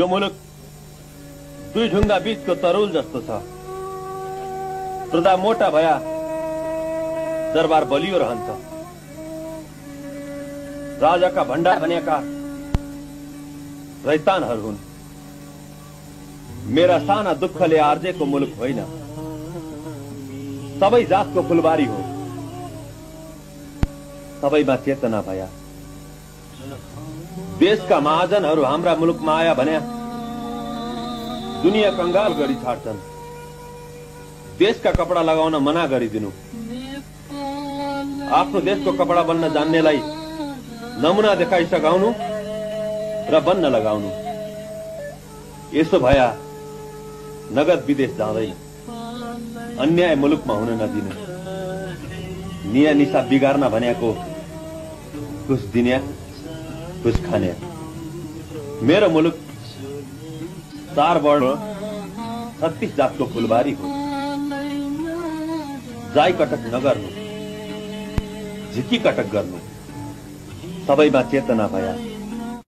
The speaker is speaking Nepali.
यो मुलुक दुई ढुङ्गा बीचको तरुल जस्तो छ। प्रजा मोटा भया दरबार बलियो रहन्छ। राजाका भण्डार भनेका रैतानहरू हुन्। मेरा साना दुःखले आर्जेको मुलुक होइन, सबै जातको फुलबारी हो। सबैमा चेतना भया देशका महाजनहरू हाम्रा मुलुकमा आया भने दुनिया कंगाल गरी छाड्छन्। देशका कपडा लगाउन मना गरिदिनु, आफ्नो देशको कपडा बन्न जान्नेलाई नमुना देखाइ सघाउनु र बन्न लगाउनु। यसो भया नगद विदेश जाँदैन। अन्याय मुलुकमा हुन नदिनु। निया निशा बिगार्न भनेको घुस दिने घुस खाने। मेरो मुलुक 4 वर्ण 36 जातको फुलबारी हो। जाई कटक नगर्नु, झिकी कटक गर्नु। सबैमा चेतना भया